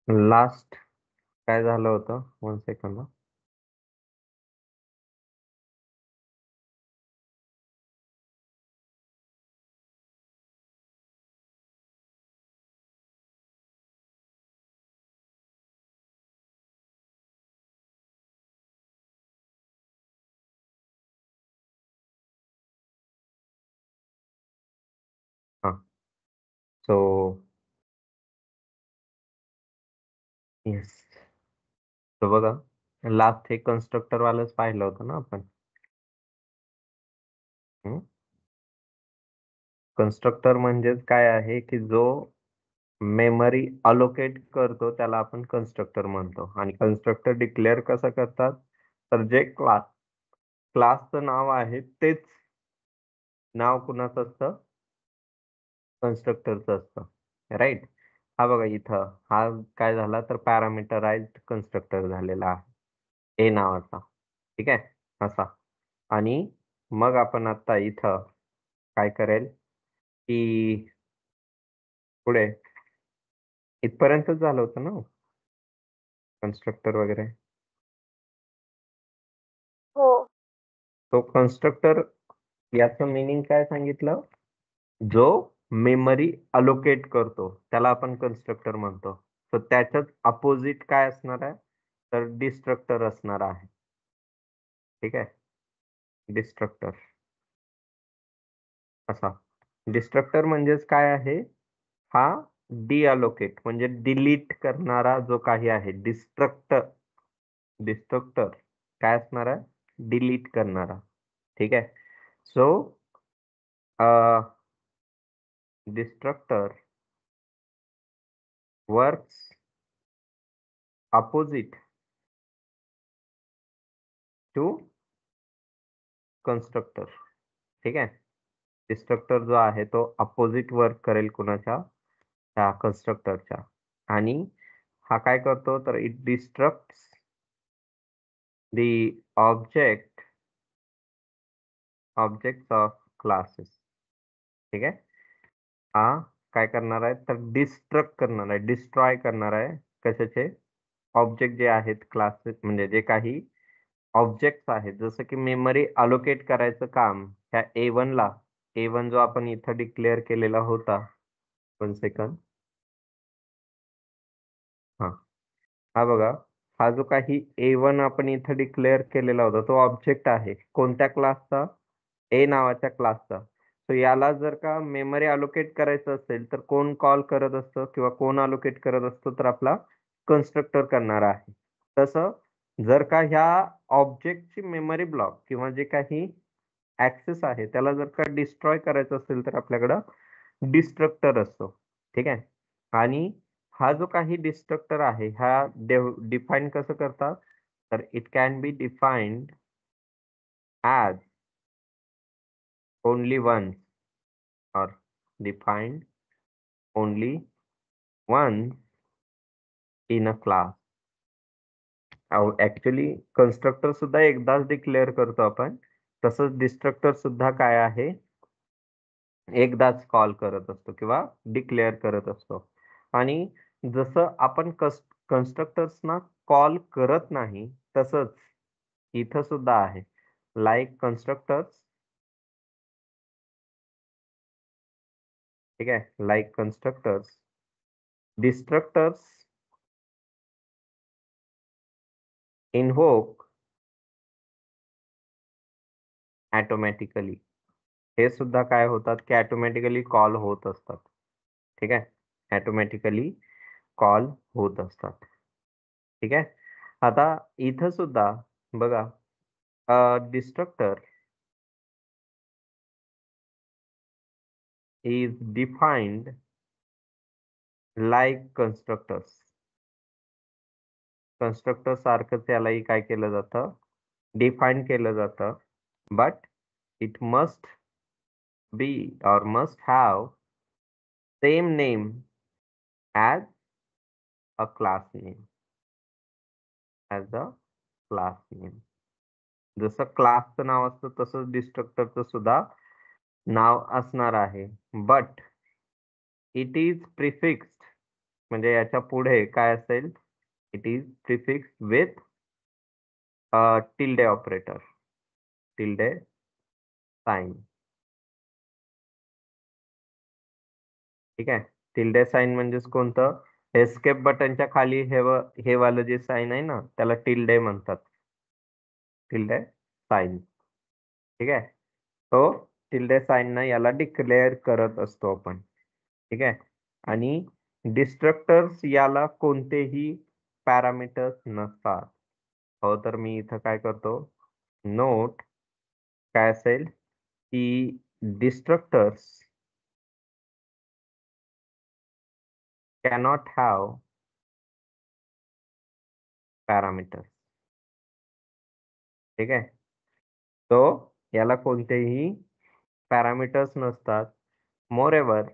Last काय झालं होतं 1 सेकंड. हा सो येस, तर बघा लास्ट हे कन्स्ट्रक्टर वालंच पाहिलं होतं ना आपण. कन्स्ट्रक्टर म्हणजेच काय आहे की जो मेमरी अलोकेट करतो त्याला आपण कन्स्ट्रक्टर म्हणतो. आणि कन्स्ट्रक्टर डिक्लेअर कसं करतात, तर जे क्लासचं नाव आहे तेच नाव कुणाचं असतं, कन्स्ट्रक्टरचं असतं, राईट. हा बघा इथं हा काय झाला तर पॅरामीटराइज्ड कन्स्ट्रक्टर झालेला आहे ए नावाचा. ठीक आहे, असा. आणि मग आपण आता इथं काय करेल की पुढे इथपर्यंतच झालं होतं ना कन्स्ट्रक्टर वगैरे. हो. तो कन्स्ट्रक्टर याचं मीनिंग काय सांगितलं, जो मेमरी अलोकेट करतो त्याला आपण कन्स्ट्रक्टर म्हणतो. तर त्याच्याच अपोजिट काय असणार आहे, तर डिस्ट्रक्टर असणार आहे. ठीक आहे, डिस्ट्रक्टर असा. डिस्ट्रक्टर म्हणजेच काय आहे, हा डिअलोकेट म्हणजे डिलीट करणारा जो काही आहे. डिस्ट्रक्टर काय असणार आहे, डिलीट करणारा. ठीक आहे. So destructor works opposite to constructor. ठीक आहे, डिस्ट्रक्टर जो आहे तो अपोजिट वर्क करेल कुणाच्या, त्या कन्स्ट्रक्टरच्या. आणि हा काय करतो तर it destructs the objects of classes. ठीक आहे, हा काय करणार आहे तर डिस्ट्रक्ट करणार आहे, डिस्ट्रॉय करणार आहे कशाचे, ऑब्जेक्ट जे आहेत क्लासेस म्हणजे जे काही ऑब्जेक्ट्स आहेत. जसं की मेमरी अलोकेट करायचं काम ह्या ए वन जो आपण इथं डिक्लेअर केलेला होता. 1 सेकंड. हा हा बघा, हा जो काही A1 आपण इथं डिक्लेअर केलेला होता तो ऑब्जेक्ट आहे कोणत्या क्लासचा, ए नावाच्या क्लासचा. सो याला जर का मेमरी अलोकेट करायचं असेल तर कोण कॉल करत असतं किंवा कोण अलोकेट करत असतो, तर आपला कन्स्ट्रक्टर करणार आहे. तसं जर का ह्या ऑब्जेक्टची मेमरी ब्लॉक किंवा जे काही ऍक्सेस आहे त्याला जर का डिस्ट्रॉय करायचं असेल तर आपल्याकडं डिस्ट्रक्टर असतो. ठीक आहे, आणि हा जो काही डिस्ट्रक्टर आहे हा डिफाईन कसं करतात, तर it can be defined as only once or defined only once in a class. Actually constructor सुद्धा एकदाच डिक्लेअर करतो आपण, तसंच डिस्ट्रक्टर सुद्धा काय आहे, एकदाच कॉल करत असतो किंवा डिक्लेअर करत असतो. आणि जसं आपण कन्स्ट्रक्टर्सना कॉल करत नाही तसंच इथं सुद्धा आहे. लाईक कन्स्ट्रक्टर्स, ठीक आहे, like constructors, destructors invoke automatically. हे सुद्धा काय होतात की ऑटोमॅटिकली कॉल होत असतात. ठीक आहे, ऑटोमॅटिकली कॉल होत असतात. ठीक आहे, आता इथं सुद्धा बघा, destructor is defined like constructors. Constructor सारखंच यालाही काय केलं जातं, डिफाईन केलं जातं. But it must be or must have same name as a class name. as a class name. जसं क्लासचं नाव असतं तसंच डिस्ट्रक्टरचं सुद्धा नाव असणार आहे. बट इट इज प्रिफिक्स्ड म्हणजे याच्या पुढे काय असेल, it is prefix with tilde operator, tilde sign. ठीक आहे. टिल्डे साइन म्हणजेच कोणतं, एस्केप बटनच्या खाली हे वालं जे साइन आहे ना, त्याला टिल्डे म्हणतात, टिल्डे साइन. ठीक आहे. तो टिल्डे साइन ना याला डिक्लेअर करत असतो आपण. ठीक आहे. आणि डिस्ट्रक्टर्स याला कोणतेही पॅरामीटर्स नसतात. हो, तर मी इथं काय करतो, नोट काय असेल की डिस्ट्रक्टर्स cannot have parameters. ठीक आहे. तो याला कोणतेही पॅरामीटर्स नसतात. मोरेवर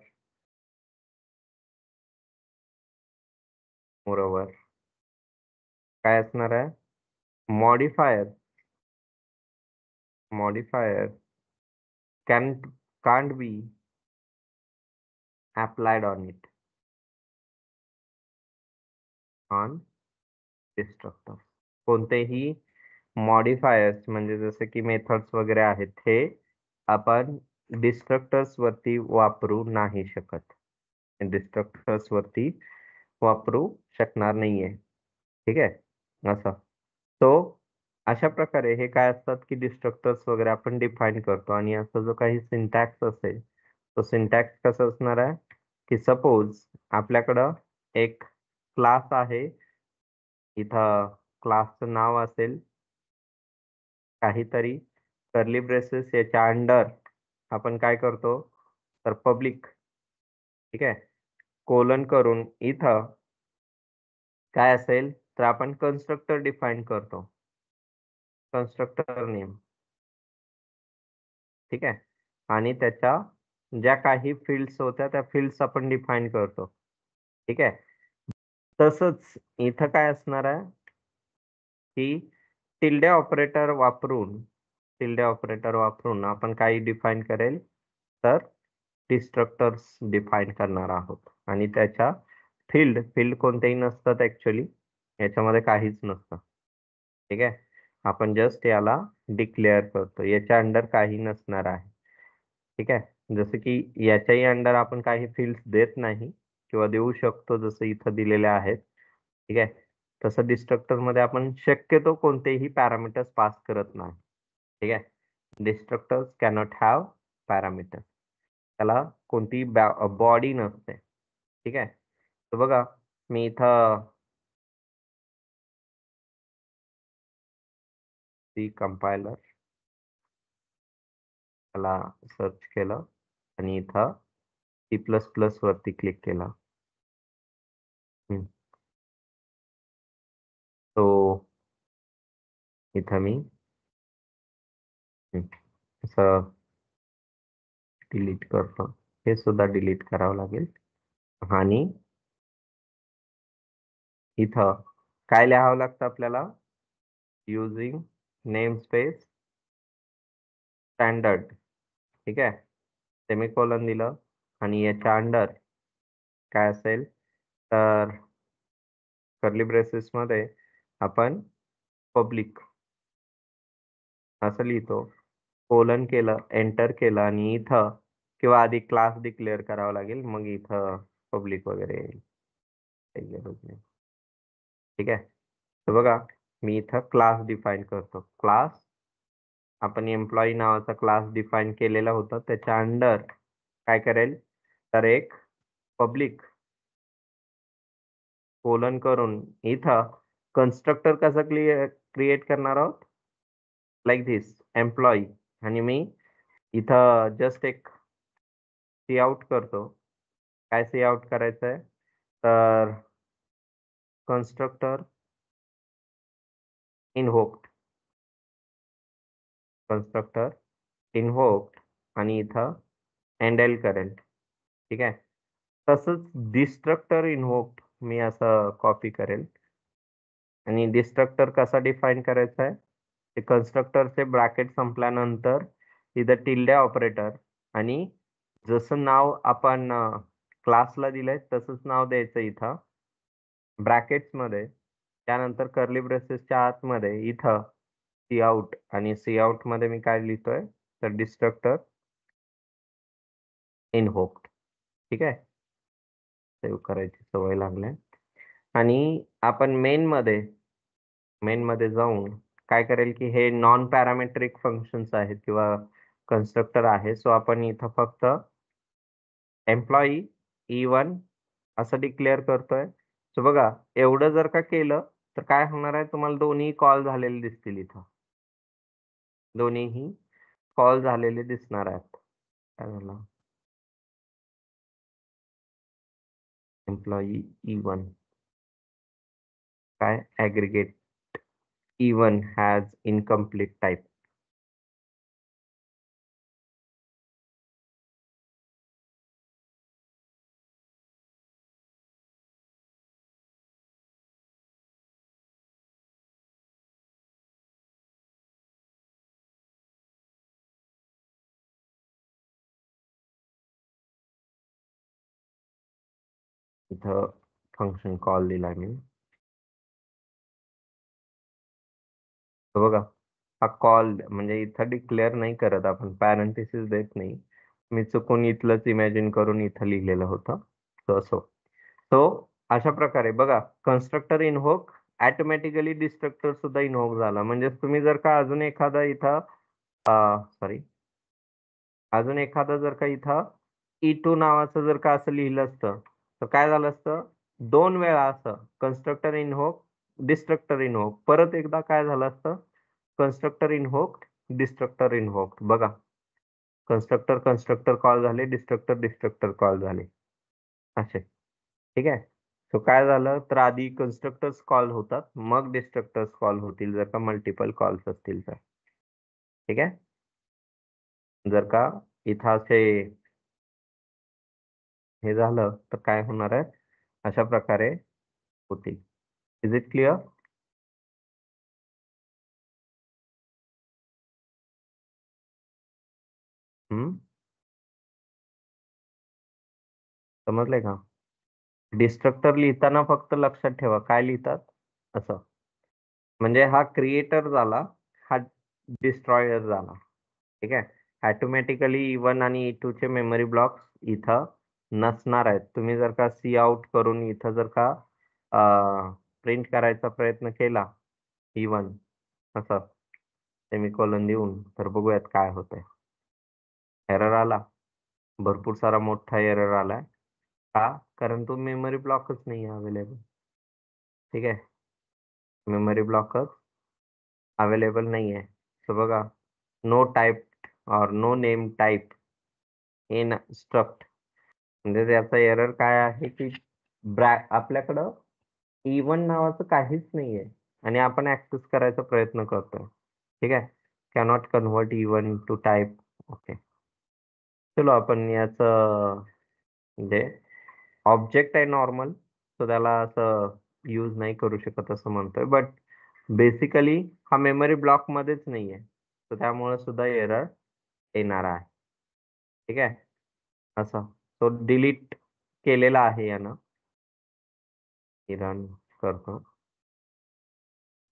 काय असणार आहे, modifier can't be applied on it, on destructor. कोणतेही मॉडिफायर्स म्हणजे जसे की मेथड्स वगैरे आहेत, हे आपण डिस्ट्रक्टर्स वरती वापरू नाही शकत. डिस्ट्रक्टर्स वरती वापरू शकणार नाहीये. ठीक आहे. असं. तो अशा प्रकारे हे काय असतात की डिस्ट्रक्टर्स वगैरे आपण डिफाईन करतो. आणि असा जो काही सिंटॅक्स असेल, तो सिंटॅक्स कसा असणार आहे की सपोज आपल्याकडं एक क्लास आहे, इथं क्लासचं नाव असेल काहीतरी, कर्ली ब्रेसेस याच्या अंडर आपण काय करतो, तर पब्लिक, ठीक आहे, कोलन करून इथं काय असेल, तर आपण कन्स्ट्रक्टर डिफाईन करतो, कन्स्ट्रक्टर नेम. ठीक आहे. आणि त्याच्या ज्या काही फील्ड्स होत्या त्या फील्ड्स आपण डिफाईन करतो. ठीक आहे. तसंच इथं काय असणार आहे की टिल्डे ऑपरेटर वापरून आपण काही डिफाईन करेल, तर डिस्ट्रक्टर्स डिफाईन करणार आहोत. आणि त्याच्या फील्ड कोणतेही नसतात ऍक्च्युअली, याच्यामध्ये काहीच नसतं. ठीक आहे. आपण जस्ट याला डिक्लेअर करतो, याच्या अंडर काही नसणार आहे. ठीक आहे. जसं की याच्याही अंडर आपण काही फील्ड्स देत नाही किंवा देऊ शकतो, जसं इथं दिलेले आहेत. ठीक आहे. तसं डिस्ट्रक्टर मध्ये आपण शक्यतो कोणतेही पॅरामीटर्स पास करत नाही. ठीक आहे. डिस्ट्रक्टर्स कॅनॉट हॅव पॅरामीटर, त्याला कोणती बॉडी नसते. ठीक आहे. तर बघा, मी इथं सी कंपायलर त्याला सर्च केलं आणि इथं C++ वरती क्लिक केलं. तो इथं मी असं डिलीट करतो, हे सुद्धा डिलीट करावं लागेल. आणि इथं काय लिहावं लागतं आपल्याला, युजिंग नेमस्पेस स्टँडर्ड. ठीक आहे. सेमीकोलन दिलं आणि याच्या अंडर काय असेल, तर कर्ली ब्रेसेस मध्ये आपण पब्लिक असं लिहितो, कोलन केलं, एंटर केलं आणि इथं किंवा आधी क्लास डिक्लेअर करावा लागेल, मग इथं पब्लिक वगैरे येईल. ठीक आहे. तर बघा, मी इथं क्लास डिफाईन करतो. क्लास आपण एम्प्लॉई नावाचा क्लास डिफाईन केलेला होता, त्याच्या अंडर काय करेल, तर एक पब्लिक कोलन करून इथं कन्स्ट्रक्टर कसं क्रिएट करणार आहोत, लाईक दिस एम्प्लॉई. आणि मी इथं जस्ट एक सी आउट करतो. काय सी आउट करायचं आहे, तर कन्स्ट्रक्टर इनव्होक्ड, आणि इथं एंडेल करेल. ठीक आहे. तसंच डिस्ट्रक्टर इनव्होक्ड मी असं कॉपी करेल. आणि डिस्ट्रक्टर कसा डिफाईन करायचा आहे, ते कन्स्ट्रक्टरचे ब्रॅकेट संपल्यानंतर इथं टिल्डे ऑपरेटर, आणि जसं नाव आपण क्लासला दिलंय तसंच नाव द्यायचं इथं, ब्रॅकेट्स मध्ये त्यानंतर कर्ली ब्रेसेसच्या आतमध्ये इथं सी आउट आणि सी आउट मध्ये मी काय लिहितोय तर डिस्ट्रक्टर इनव्होक्ड. ठीक आहे, सेव्ह करायची सवय लागल्या. आणि आपण मेन मध्ये जाऊन काय करेल की हे नॉन पॅरामेट्रिक फंक्शन्स आहेत किंवा कन्स्ट्रक्टर आहे, सो आपण इथं फक्त एम्प्लॉई E1 असं डिक्लेअर करतोय. सो बघा, एवढं जर का केलं तर काय होणार आहे, तुम्हाला दोन्ही कॉल झालेले दिसतील इथं. दोन्हीही कॉल झालेले दिसणार आहेत. काय झालं, एम्प्लॉई E1 काय aggregate E1 has incomplete type. इथं फंक्शन कॉल दिला मी. तर बघा, हा कॉल म्हणजे इथं डिक्लेअर नाही करत आपण, पॅरेंथेसिस देत नाही. मी चुकून इथलंच इमॅजिन करून इथं लिहिलेलं होतं. सो अशा प्रकारे बघा, कन्स्ट्रक्टर इनव्होक ऑटोमॅटिकली डिस्ट्रक्टर सुद्धा इनव्होक झाला. म्हणजे तुम्ही जर का अजून एखादा इथं सॉरी अजून एखादं जर का इथं E2 नावाचं जर का असं लिहिलं असतं तर काय झालं असतं, दोन वेळा असं कन्स्ट्रक्टर इनव्होक डिस्ट्रक्टर इनव्होक, परत एकदा काय झालं असतं, कन्स्ट्रक्टर इनव्होक डिस्ट्रक्टर इनव्होक. बघा, कन्स्ट्रक्टर कन्स्ट्रक्टर कॉल झाले, डिस्ट्रक्टर डिस्ट्रक्टर कॉल झाले असे. ठीक आहे, सो काय झालं तर आधी कन्स्ट्रक्टर्स कॉल होतात, मग डिस्ट्रक्टर्स कॉल होतील जर का मल्टिपल कॉल्स असतील तर. ठीक आहे, जर का इथं असे हे झालं तर काय होणार आहे, अशा प्रकारे होतील. Is it clear? समजलंय का? डिस्ट्रक्टर लिहिताना फक्त लक्षात ठेवा काय लिहितात असं. म्हणजे हा क्रिएटर झाला, हा डिस्ट्रॉयर झाला. ठीक आहे, ऑटोमॅटिकली E1 आणि E2 चे मेमरी ब्लॉक्स इथं नसणार आहेत. तुम्ही जर का सी आउट करून इथं जर का प्रिंट करायचा प्रयत्न केला E1 असं सेमिकोलॉन देऊन, तर बघूयात काय होतंय. एरर आला, भरपूर सारा मोठा एरर आलाय. का? कारण तो मेमरी ब्लॉकच नाही आहे अवेलेबल. ठीक आहे, मेमरी ब्लॉकच अवेलेबल नाही आहे. सो बघा, नो टाइप और no name type in struct, म्हणजे त्याचा एरर काय आहे की आपल्याकडं E1 नावाचं काहीच नाहीये आणि आपण ऍक्सेस करायचा प्रयत्न करतोय. ठीक आहे, cannot convert E1 to type. Okay, चलो आपण याचं म्हणजे ऑब्जेक्ट आहे नॉर्मल, सो त्याला असं यूज नाही करू शकत असं म्हणतोय. बट बेसिकली हा मेमरी ब्लॉक मध्येच नाहीये, तर त्यामुळे सुद्धा एरर येणार आहे. ठीक आहे, असं तो डिलीट केलेला आहे यानं. रन करतो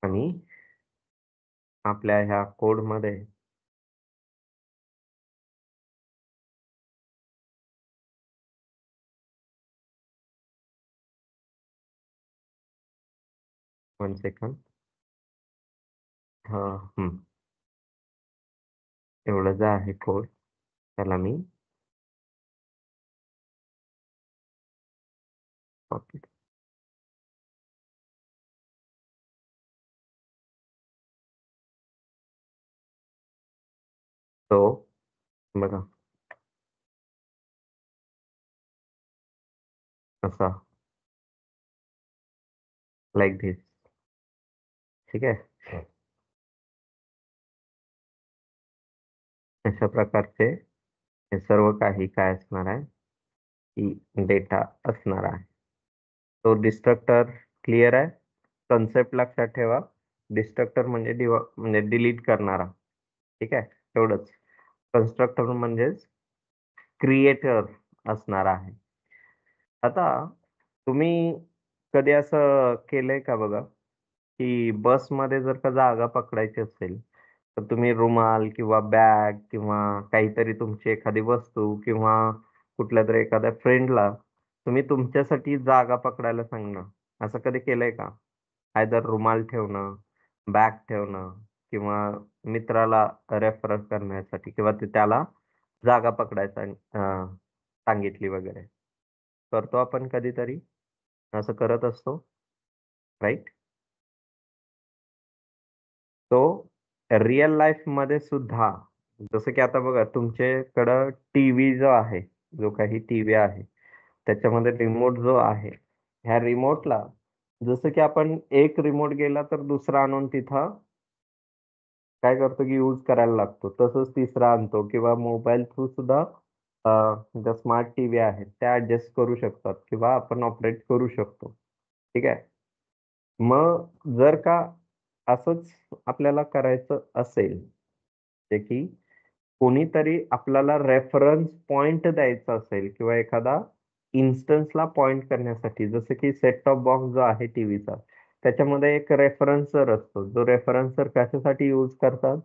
आणि आपल्या ह्या कोड मध्ये 1 सेकंड. हा, एवढं जे आहे कोड त्याला मी कॉपी. तो बघा असा लाईक धिस. ठीक आहे, अशा प्रकारचे हे सर्व काही काय असणार आहे की डेटा असणार आहे. तो डिस्ट्रक्टर क्लिअर आहे, कन्सेप्ट लक्षात ठेवा. डिस्ट्रक्टर म्हणजे म्हणजे डिलीट करणारा. ठीक आहे, एवढंच. कन्स्ट्रक्टर म्हणजेच क्रिएटर असणार आहे. आता तुम्ही कधी असं केलंय का बघा, की बसमध्ये जर का जागा पकडायची असेल, तर तुम्ही रुमाल किंवा बॅग किंवा काहीतरी तुमची एखादी वस्तू किंवा कुठल्यातरी एखाद्या फ्रेंडला तुम्ही तुमच्यासाठी जागा पकडायला सांगणं, असं कधी केलंय का? आयदर रुमाल ठेवणं, बॅग ठेवणं किंवा मित्राला रेफर करण्यासाठी किंवा त्याला जागा पकडायला सांगितली वगैरे. करतो आपण कधीतरी, असं करत असतो, राइट? तो रिअल लाईफमध्ये सुद्धा जसं की आता बघा तुमच्याकडं टीव्ही जो आहे, जो काही टीव्ही आहे, त्याच्यामध्ये रिमोट जो आहे, ह्या रिमोटला जसं की आपण एक रिमोट गेला तर दुसरा आणून तिथं काय करतो की यूज करायला लागतो. तसंच तिसरा आणतो किंवा मोबाईल थ्रू सुद्धा ज्या स्मार्ट टीव्ही आहेत त्या ॲडजस्ट करू शकतात किंवा आपण ऑपरेट करू शकतो. ठीक आहे. मग जर का असंच आपल्याला करायचं असेल, जे की कोणीतरी आपल्याला रेफरन्स पॉइंट द्यायचा असेल किंवा एखादा इन्स्टन्सला पॉइंट करण्यासाठी जसं की सेट टॉप बॉक्स जो आहे टीव्हीचा, त्याच्यामध्ये एक रेफरन्सर असतो. जो रेफरन्सर कशासाठी यूज करतात?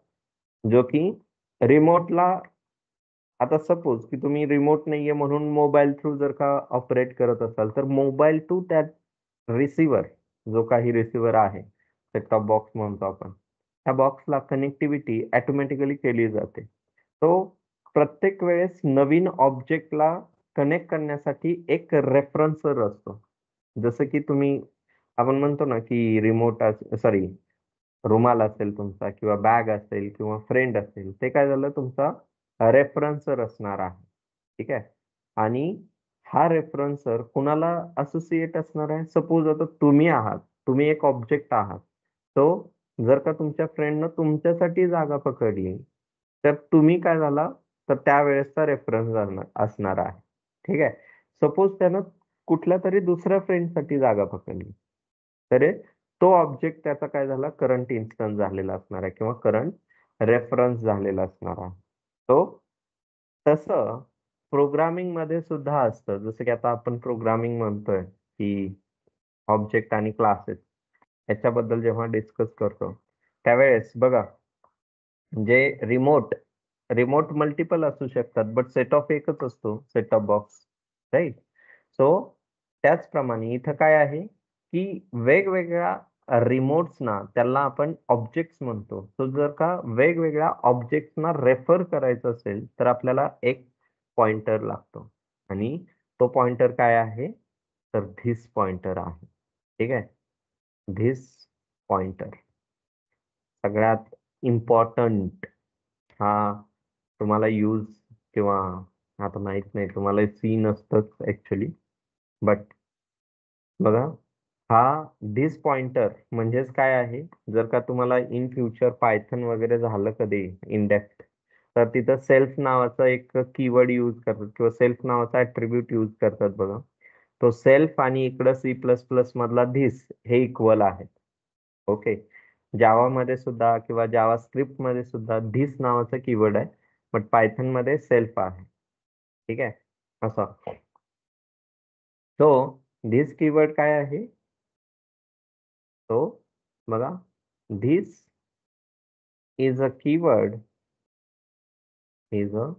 जो की रिमोटला आता सपोज की तुम्ही रिमोट नाहीये म्हणून मोबाईल थ्रू जर का ऑपरेट करत असाल, तर मोबाईल टू त्या रिसीव्हर जो काही रिसीव्हर आहे, सेट टॉप बॉक्स म्हणतो आपण. त्या बॉक्सला कनेक्टिव्हिटी ऑटोमॅटिकली केली जाते. तो प्रत्येक वेळेस नवीन ऑब्जेक्टला कनेक्ट करण्यासाठी एक रेफरन्सर असतो. जसं की तुम्ही आपण म्हणतो ना, की रिमोट सॉरी रुमाल असेल तुमचा किंवा बॅग असेल किंवा फ्रेंड असेल, ते काय झालं तुमचा रेफरन्सर असणार आहे. ठीक आहे. आणि हा रेफरन्सर कुणाला असोसिएट असणार आहे? सपोज आता तुम्ही आहात. तुम्ही एक ऑब्जेक्ट आहात. तो जर का तुमच्या फ्रेंडनं तुमच्यासाठी जागा पकडली, तर तुम्ही काय झाला, तर त्यावेळेसचा रेफरन्स असणार आहे. ठीक आहे. सपोज त्यानं कुठल्यातरी दुसऱ्या फ्रेंडसाठी जागा पकडली, तर तो ऑब्जेक्ट त्याचा काय झाला करंट इन्स्टन्स झालेला असणार आहे किंवा करंट रेफरन्स झालेला असणार आहे. तो तसं प्रोग्रामिंगमध्ये सुद्धा असतं. जसं की आता आपण प्रोग्रामिंग म्हणतोय, की ऑब्जेक्ट आणि क्लासेस याच्याबद्दल जेव्हा डिस्कस करतो, त्यावेळेस बघा म्हणजे रिमोट मल्टिपल असू शकतात, बट सेट ऑफ एकच असतो, set of box, right? So त्याचप्रमाणे इथं काय आहे, की वेगवेगळ्या रिमोट्सना त्याला आपण ऑब्जेक्ट्स म्हणतो. सो जर का वेगवेगळ्या ऑब्जेक्ट्सना रेफर करायचं असेल, तर आपल्याला एक पॉइंटर लागतो आणि तो पॉइंटर काय आहे? तर धिस पॉइंटर आहे. ठीक आहे? धिस पॉइंटर सगळ्यात इम्पोर्टंट हा तुम्हाला यूज किंवा आता माहीत नाही तुम्हाला सी नसतंच ॲक्चुअली. बट बघा, हा धिस पॉइंटर म्हणजेच काय आहे, जर का तुम्हाला इन फ्युचर पायथन वगैरे झालं कधी इन डेप्थ, तर तिथं सेल्फ नावाचा एक कीवर्ड यूज करतात किंवा सेल्फ नावाचा ॲट्रिब्यूट यूज करतात बघा. तो सेल्फ आणि इकडं सी प्लस प्लस मधला धिस हे इक्वल आहेत. ओके. जावामध्ये सुद्धा किंवा जावा स्क्रिप्टमध्ये सुद्धा धिस नावाचा कीवर्ड आहे. बट पायथनमध्ये सेल्फ आहे. ठीक आहे? असं. सो धिस कीवर्ड काय आहे? तो बघा, this is a keyword is a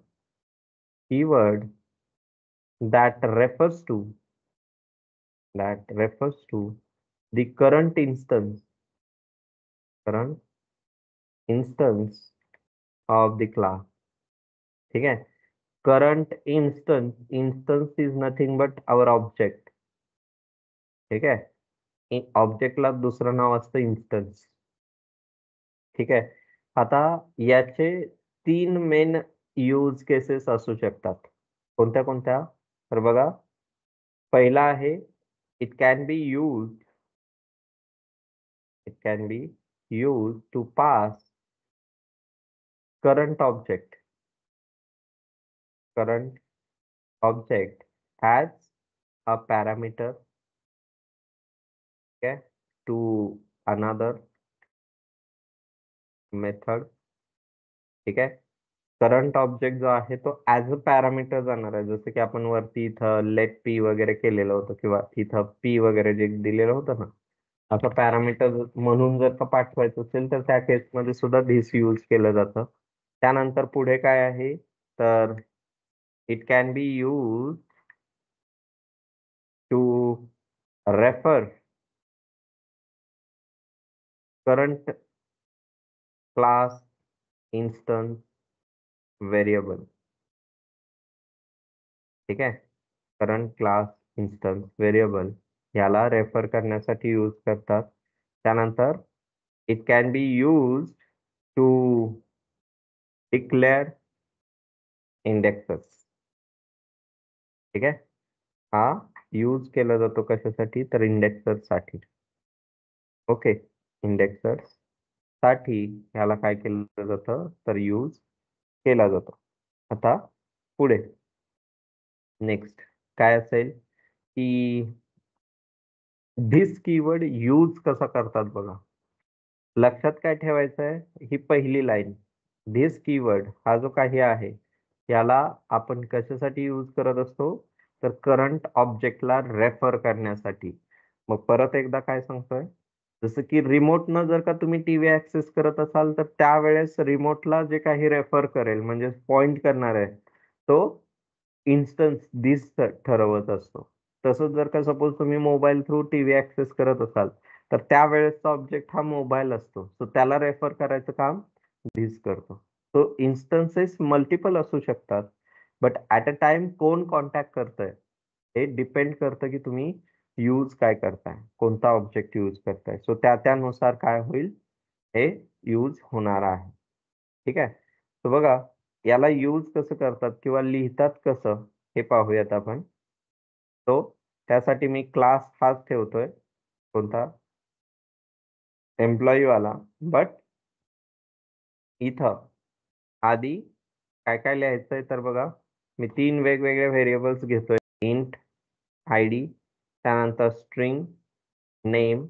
keyword that refers to the current instance of the class. ठीक आहे. Current instance is nothing but our object. ठीक आहे. ऑब्जेक्टला दुसरं नाव असतं इन्स्टन्स. ठीक आहे. आता याचे 3 मेन यूज केसेस असू शकतात. कोणत्या कोणत्या? तर बघा, पहिला आहे it can B used to pass current object current object as a parameter, okay, to another method. ठीक आहे. करंट ऑब्जेक्ट जो आहे तो ऍज अ पॅरामीटर जाणार आहे. जसं की आपण वरती इथं लेट पी वगैरे केलेलं होतं किंवा इथं पी वगैरे जे दिलेलं होतं ना, असं पॅरामीटर म्हणून जर का पाठवायचं असेल तर त्या केसमध्ये सुद्धा धिस यूज केलं जातं. त्यानंतर पुढे काय आहे, तर it can be use to refer current class instance variable. ठीक आहे. करंट क्लास इन्स्टन्स व्हेरिएबल याला रेफर करण्यासाठी यूज करतात. त्यानंतर it can be use to declare indexes. ठीक आहे. हा यूज केला जातो कशासाठी, तर इंडेक्सर्स साठी. ओके. इंडेक्सर्स साठी याला काय केलं जातं, तर यूज केला जातो. आता पुढे नेक्स्ट काय असेल, की धिस कीवर्ड यूज कसा करतात बघा. लक्षात काय ठेवायचं आहे, ही पहिली लाईन. धिस कीवर्ड हा जो काही आहे याला आपण कशासाठी यूज करत असतो, तर करंट ऑब्जेक्टला रेफर करण्यासाठी. मग परत एकदा काय सांगतोय, जसं की रिमोटनं जर का तुम्ही टीव्ही ऍक्सेस करत असाल तर त्यावेळेस रिमोटला जे काही रेफर करेल म्हणजे पॉइंट करणार आहे तो इन्स्टन्स दिस ठरवत असतो. तसंच जर का सपोज तुम्ही मोबाईल थ्रू टीव्ही ऍक्सेस करत असाल तर त्यावेळेसचा ऑब्जेक्ट हा मोबाईल असतो. सो त्याला रेफर करायचं काम दिस करतो. सो इन्स्टन्सेस मल्टिपल असू शकतात. बट ऍट अ टाइम कोण कॉन्टॅक्ट करतंय हे डिपेंड करतं की तुम्ही यूज काय करताय, कोणता ऑब्जेक्ट यूज करताय. सो त्यानुसार काय होईल, हे यूज होणार आहे. ठीक आहे. तर बघा याला यूज कसं करतात किंवा लिहितात कसं हे पाहूयात आपण. तो त्यासाठी मी क्लास हाच ठेवतोय. कोणता, एम्प्लॉई वाला. बट इथं आधी काय काय लिहायचंय, तर बघा मी 3 वेगवेगळे व्हेरिएबल्स घेतोय. इंट आयडी, त्यानंतर स्ट्रिंग नेम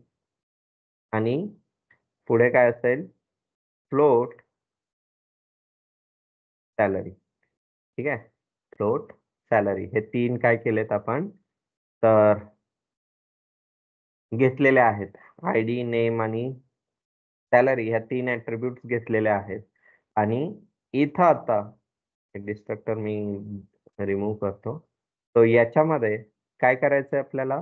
आणि पुढे काय असेल, फ्लोट सॅलरी. ठीक आहे. फ्लोट सॅलरी हे 3 काय केलेत आपण, तर घेतलेले आहेत. आयडी, नेम आणि सॅलरी ह्या 3 ॲट्रिब्यूट्स घेतलेल्या आहेत. आणि इथं आता डिस्ट्रक्टर मी रिमूव्ह करतो. तो याच्यामध्ये काय करायचंय आपल्याला,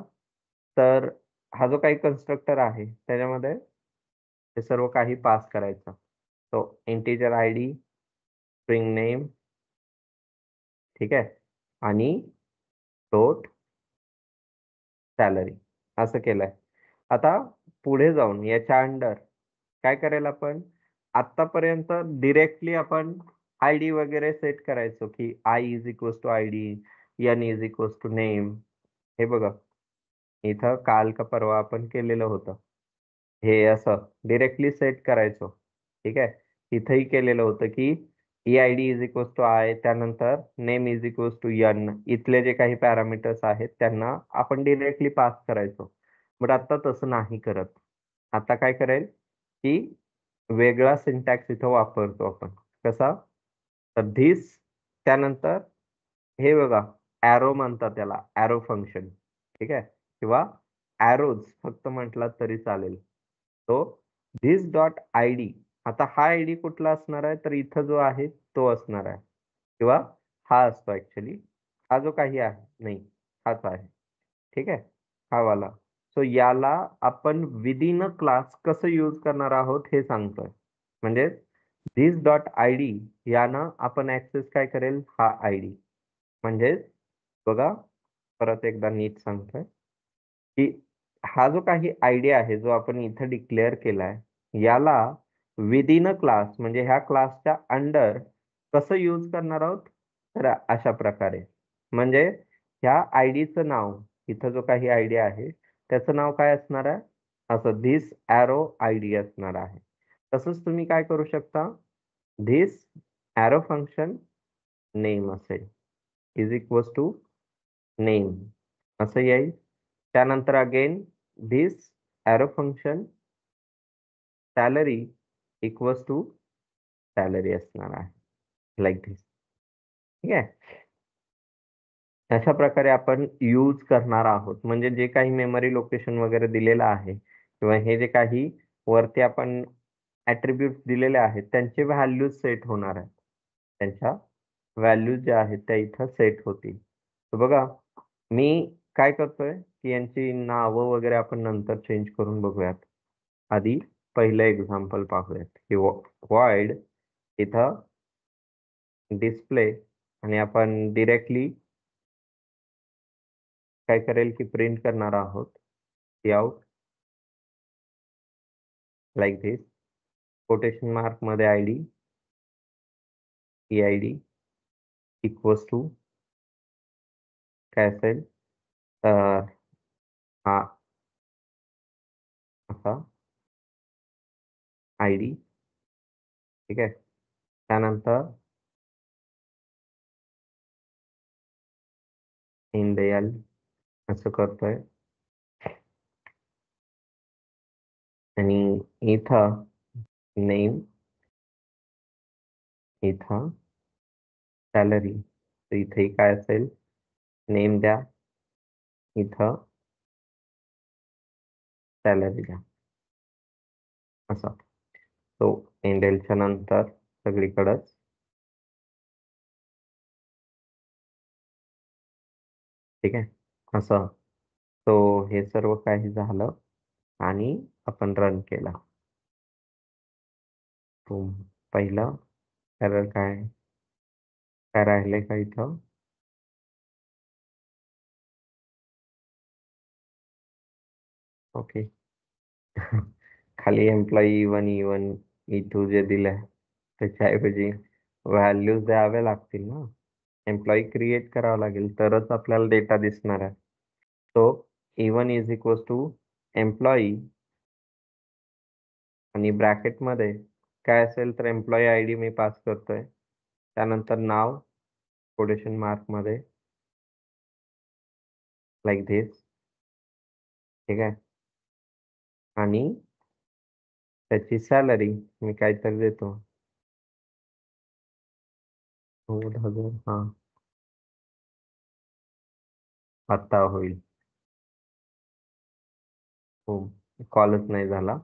तर हा जो काही कन्स्ट्रक्टर आहे त्याच्यामध्ये हे सर्व काही पास करायचं. तो इंटिजर आयडी, स्ट्रिंग नेम, ठीक आहे, आणि फ्लोट सॅलरी असं केलंय. आता पुढे जाऊन याच्या अंडर काय करेल आपण, आतापर्यंत डिरेक्टली आपण आयडी वगैरे सेट करायचो की I is equals to ID, N is equals to name. हे बघा इथं काल का परवा आपण केलेलं होतं. हे असं डिरेक्टली सेट करायचो. ठीक आहे. इथंही केलेलं होतं की E I D is equals to I, त्यानंतर name is equals to N. इथले जे काही पॅरामीटर्स आहेत त्यांना आपण डिरेक्टली पास करायचो. बट आता तसं नाही करत. आता काय करेल, की वेगळा सिंटॅक्स इथं वापरतो आपण. कसा, तर धिस, त्यानंतर हे बघा एरो म्हणतात त्याला, एरो फंक्शन. ठीक आहे. किंवा एरोज फक्त म्हटलात तरी चालेल. तो धिस डॉट आयडी, आता हा आयडी कुठला असणार आहे, तर इथं जो आहे तो असणार आहे किंवा हा असतो ऍक्च्युली. हा जो काही आहे नाही, हाच आहे. ठीक आहे. हा वाला. सो याला आपण विदिन अ क्लास कसं यूज करणार आहोत हे सांगतोय. म्हणजे धिस डॉट आयडी यानं आपण ऍक्सेस काय करेल, हा आयडी. म्हणजे बघा परत एकदा नीट सांगतोय की हा जो काही आयडिया आहे जो आपण इथं डिक्लेअर केलाय याला विदिन अ क्लास म्हणजे ह्या क्लासच्या अंडर कसं यूज करणार आहोत, तर अशा प्रकारे. म्हणजे ह्या आयडीचं नाव, इथं जो काही आयडी आहे त्याचं नाव काय असणार आहे, असं धिस एरो आयडी असणार आहे. तसंच तुम्ही काय करू शकता, धिस एरो फंक्शन नेम असेल इज इक्वल्स टू नेम असं येईल. त्यानंतर again this arrow function salary equals to salary असणार आहे. Like this. ठीक आहे. अशा प्रकारे आपण यूज करणार आहोत. म्हणजे जे काही मेमरी लोकेशन वगैरे दिलेलं आहे किंवा हे जे काही वरती आपण ॲट्रिब्यूट्स दिलेले आहेत, त्यांचे व्हॅल्यूज सेट होणार आहेत. त्यांच्या व्हॅल्यूज ज्या आहेत त्या इथं सेट होतील. तर बघा, मी काय करतोय, की यांची नावं वगैरे आपण नंतर चेंज करून बघूयात. आधी पहिलं एक्झाम्पल पाहूयात, की व्हॉइड इथं डिस्प्ले आणि आपण डायरेक्टली काय करेल, की प्रिंट करणार आहोत, काउट लाइक धिस, कोटेशन मार्कमध्ये आयडी, ई-आय-डी इक्वल्स टू काय असेल, हा असा आयडी. ठीक आहे. त्यानंतर इंडियल असं करतोय आणि इथं नेम, इथं सॅलरी. तर इथेही काय असेल, नेम द्या, इथं सॅलरी द्या, असं. तो इंडेलच्या नंतर सगळीकडंच. ठीक आहे. असं. तो हे सर्व काही झालं आणि आपण रन केला. तो पहिलं एरर काय काय राहिलंय का इथं? ओके. खाली एम्प्लॉई वन E1 E2 जे दिलंय त्याच्याऐवजी व्हॅल्यूज द्यावे लागतील ना. एम्प्लॉई क्रिएट करावं लागेल तरच आपल्याला डेटा दिसणार आहे. तो E1 is equals to employee आणि ब्रॅकेटमध्ये काय असेल तर एम्प्लॉई आयडी मी पास करतोय. त्यानंतर नाव कोटेशन मार्कमध्ये लाइक धिस. ठीक आहे. आणि त्याची सॅलरी मी काहीतरी देतो. 9000. हां, आत्ता होईल. हो, कॉलच नाही झाला.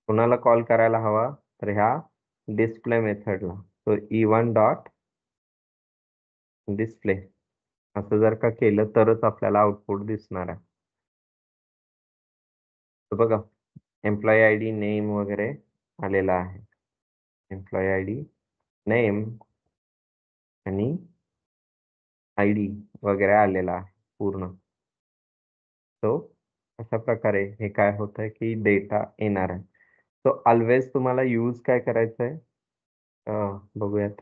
कुणाला कॉल करायला हवा तर ह्या डिस्प्ले मेथडला. तो E1 डॉट डिस्प्ले असं जर का केलं तरच आपल्याला आउटपुट दिसणार आहे. तर बघा, एम्प्लॉई आयडी, नेम वगैरे आलेला आहे. एम्प्लॉई आयडी, नेम आणि आयडी वगैरे आलेला आहे पूर्ण. तो अशा प्रकारे हे काय होतंय, की डेटा येणार आहे. सो ऑल्वेज तुम्हाला यूज काय करायचंय, बघूयात.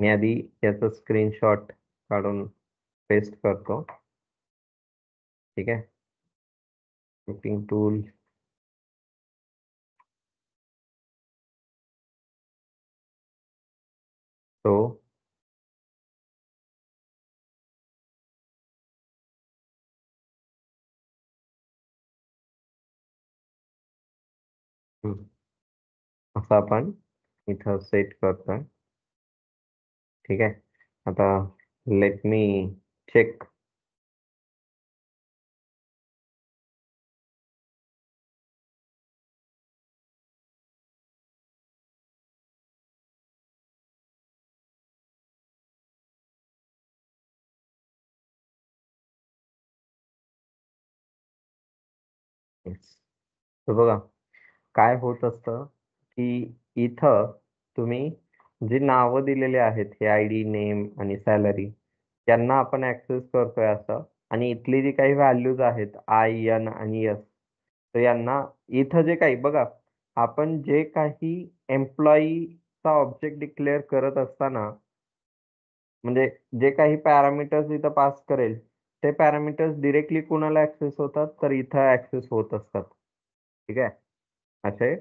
मी आधी याचा स्क्रीनशॉट काढून पेस्ट करतो. ठीक आहे. मीटिंग टूल, तो असं आपण इथं सेट करतोय. ठीक आहे. आता लेट मी चेक. तर बघा काय होत असतं, की इथं तुम्ही जी नावं दिलेली आहेत, हे आयडी, नेम आणि सॅलरी, त्यांना आपण ऍक्सेस करतोय असं. आणि इथली जी काही व्हॅल्यूज आहेत I, N आणि S, तर यांना इथं जे काही बघा, आपण जे काही एम्प्लॉईचा ऑब्जेक्ट डिक्लेअर करत असताना म्हणजे जे काही पॅरामीटर्स इथं पास करेल, ते पॅरामीटर्स डायरेक्टली कुणाला ऍक्सेस होतात तर इथं ऍक्सेस होत असतात. ठीक आहे. असे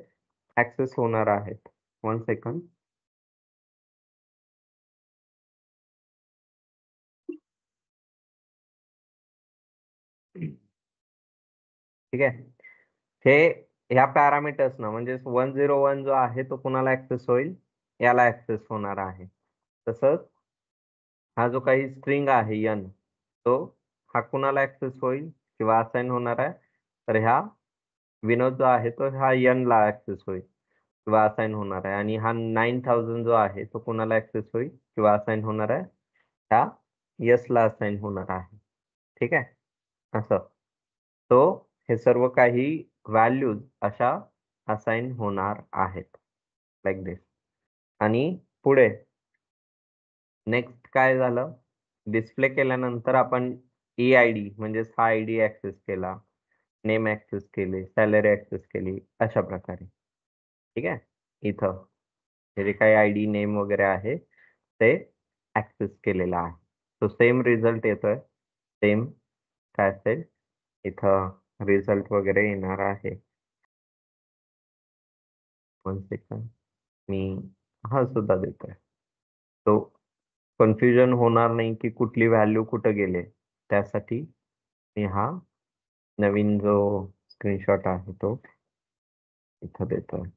ऍक्सेस होणार आहेत. 1 सेकंड. ठीक आहे. हे ह्या पॅरामीटर्सना म्हणजे 101 जो आहे तो कुणाला ऍक्सेस होईल, याला ऍक्सेस होणार आहे. तसंच हा जो काही स्ट्रिंग आहे n, तो हा कुणाला ऍक्सेस होईल किंवा असाइन होणार आहे, तर ह्या विनोद जो आहे तो ह्या n ला ऍक्सेस होईल किंवा असाइन होणार आहे. आणि हा 9000 जो आहे तो कुणाला ऍक्सेस होईल किंवा असाइन होणार आहे, ह्या यस ला असाइन होणार आहे. ठीक आहे, असं. तो हे सर्व काही व्हॅल्यूज अशा असाइन होणार आहेत, लाईक दिस. आणि पुढे नेक्स्ट काय झालं, डिस्प्ले केल्यानंतर आपण ई-आय-डी म्हणजेच हा आय-डी ऍक्सेस केला, नेम ऍक्सेस केले, सॅलरी ऍक्सेस केली, अशा प्रकारे. ठीक आहे, इथं हे जे काही आय-डी नेम वगैरे आहे ते ऍक्सेस केलेलं आहे. तो सेम रिझल्ट येतोय. सेम काय असेल इथं रिझल्ट वगैरे येणार आहे. 1 सेकंड, मी हा सुद्धा देतोय. तो कन्फ्युजन होणार नाही की कुठली व्हॅल्यू कुठं गेले, त्यासाठी मी हा नवीन जो स्क्रीनशॉट आहे तो इथं देतोय.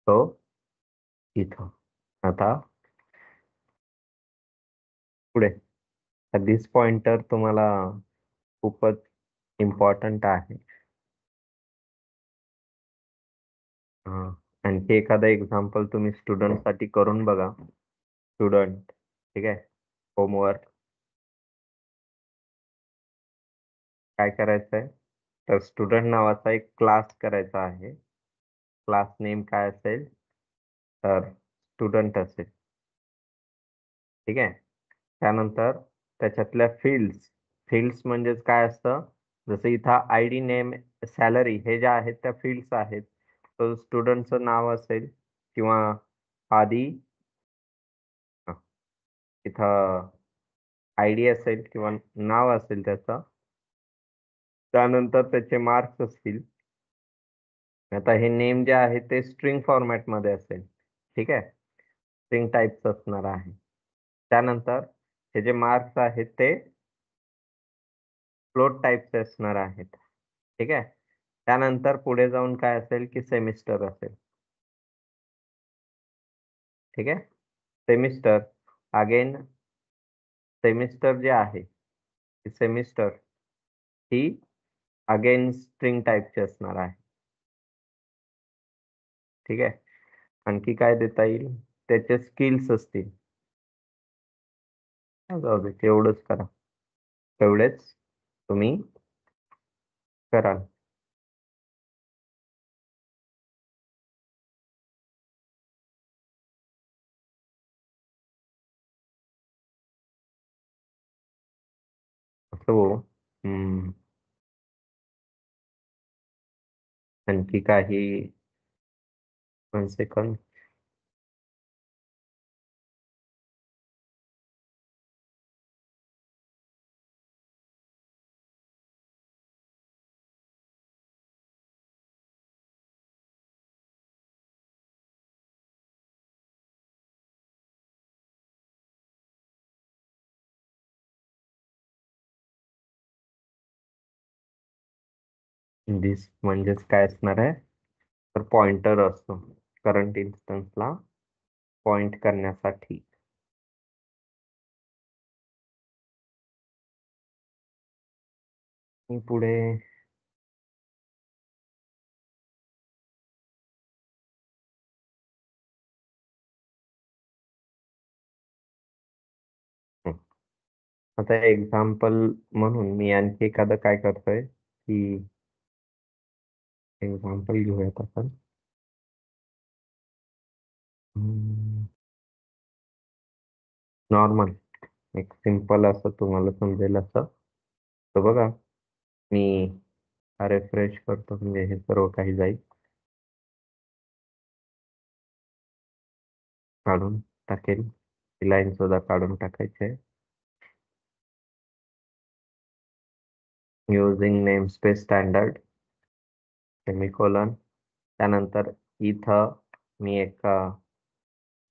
तो इथं आता पुढे दिस पॉइंटर तुम्हाला खूपच इम्पॉर्टंट आहे. हां, आणखी एखादा एक्झाम्पल तुम्ही स्टुडंटसाठी करून बघा. स्टुडंट, ठीक आहे. होमवर्क काय करायचंय, तर स्टुडंट नावाचा एक क्लास करायचा आहे. क्लास नेम काय असेल, तर स्टुडंट असेल. ठीक आहे. त्यानंतर त्याच्यातल्या फील्ड्स, फील्ड्स म्हणजेच काय असतं, जसं इथं आय डी नेम सॅलरी हे ज्या आहेत त्या फील्ड्स आहेत. तर स्टुडंटचं नाव असेल किंवा आधी इथं आय डी असेल किंवा नाव असेल त्याचं. त्यानंतर त्याचे मार्क्स असतील. आता हे नेम जे आहे ते स्ट्रिंग फॉर्मॅटमध्ये असेल. ठीक आहे, स्ट्रिंग टाईपचं असणार आहे. त्यानंतर हे जे मार्क्स आहेत ते फ्लोट टाईपचे असणार आहेत. ठीक आहे. त्यानंतर पुढे जाऊन काय असेल की सेमिस्टर असेल. ठीक आहे. सेमिस्टर अगेन, सेमिस्टर जे आहे सेमिस्टर ही अगेन स्ट्रिंग टाईपची असणार आहे. ठीक आहे. आणखी काय देता येईल, त्याचे स्किल्स असतील. जाऊ दे, तेवढंच करा, तेवढेच तुम्ही कराल. सो आणखी काही, 1 सेकंड. दिस म्हणजेच काय असणार आहे, तर पॉइंटर असतो करंट इन्स्टन्सला पॉइंट करण्यासाठी. पुढे हं, आता एक्झाम्पल म्हणून मी आणखी एखादं काय करतोय की एक्झाम्पल घेऊयात आपण. नॉर्मल एक सिंपल असं तुम्हाला समजेल असं. तर बघा, मी रिफ्रेश करतो म्हणजे हे सर्व काही जाईल. काढून टाकेल, ही लाईन सुद्धा काढून टाकायची आहे. Using namespace standard semicolon. त्यानंतर इथं मी एक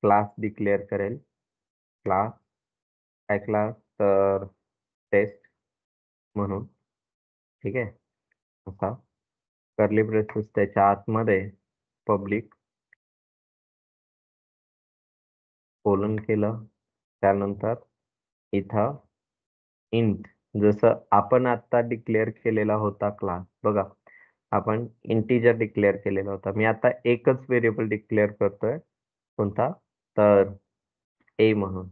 क्लास डिक्लेअर करेल, क्लास काय क्लास तर टेस्ट म्हणून. ठीक आहे, असा कर्ली ब्रेसेस त्याच्या आतमध्ये पब्लिक कोलन केलं. त्यानंतर इथं इंट, जसं आपण आता डिक्लेअर केलेला होता क्लास बघा, आपण इंटिजर डिक्लेअर केलेला होता. मी आता एकच व्हेरिएबल डिक्लेअर करतोय, कोणता तर ए म्हणून.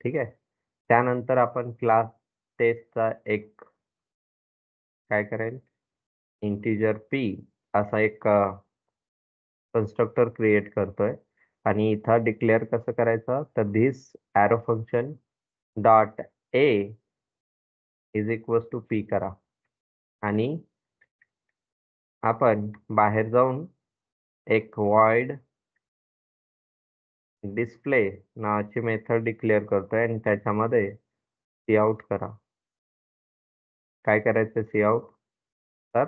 ठीक आहे, त्यानंतर आपण क्लास टेस्टचा एक काय करेल, इंटिजर पी असा एक कन्स्ट्रक्टर क्रिएट करतोय. आणि इथं डिक्लेअर कसं करायचं तर this arrow function dot A is equal to P करा. आणि आपण बाहेर जाऊन एक void डिस्प्ले नावाची मेथड डिक्लेअर करतोय आणि त्याच्यामध्ये काउट करा. काय करायचं काउट तर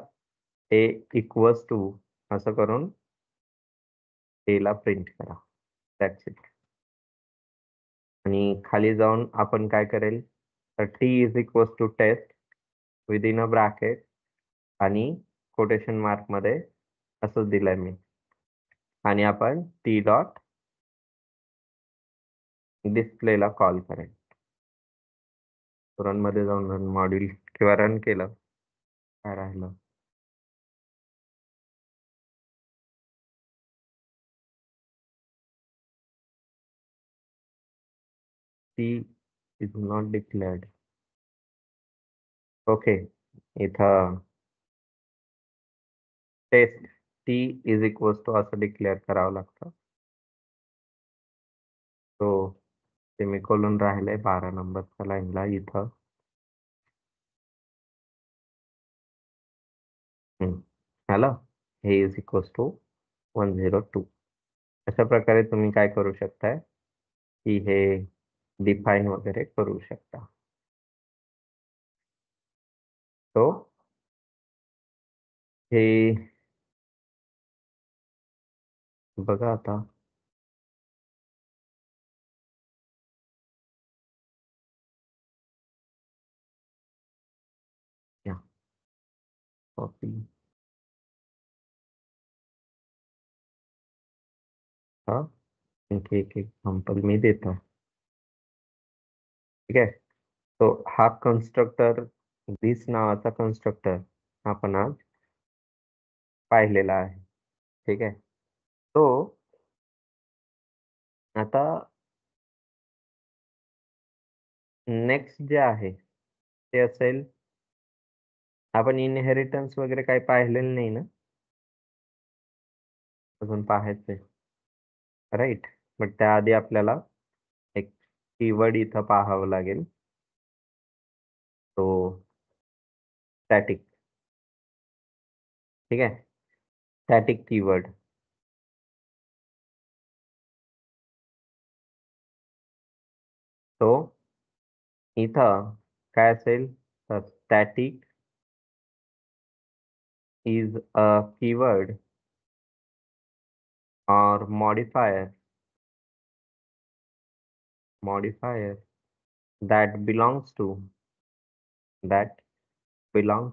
ए इक्वल्स टू असं करून ए ला प्रिंट करा. That's it. आणि खाली जाऊन आपण काय करेल तर T is equals to test within a bracket आणि कोटेशन मार्क मध्ये असं दिलंय मी. आणि आपण टी डॉट डिस्प्लेला कॉल करेल. रन मध्ये जाऊन रन मॉड्यूल किंवा रन केलं काय राहिलं, T is not declared. Okay, इथं test T is equal to असं डिक्लेअर करावं लागतं. तो सेमिकोलॉन राहिलंय 12 नंबरच्या लाईनला इथं. झालं, हे इज इक्वल टू 102. अशा प्रकारे तुम्ही काय करू शकताय की हे डिफाईन वगैरे करू शकता. तो हे बघा आता, या कॉपी, हा एक एक एक्झाम्पल मी देतो. ठीक आहे, तो हा कन्स्ट्रक्टर दिस नावाचा कन्स्ट्रक्टर आपण आज पाहिलेला आहे. ठीक आहे, तो आता नेक्स्ट जे आहे ते असेल, आपण इनहेरिटन्स वगैरे काही पाहिलेलं नाही ना, अजून पाहायचंय राईट. बट त्याआधी आपल्याला एक कीवर्ड इथं पाहावं लागेल, तो स्टॅटिक. ठीक आहे, स्टॅटिक कीवर्ड. तो इथं काय असेल तर static is a keyword or modifier that that belongs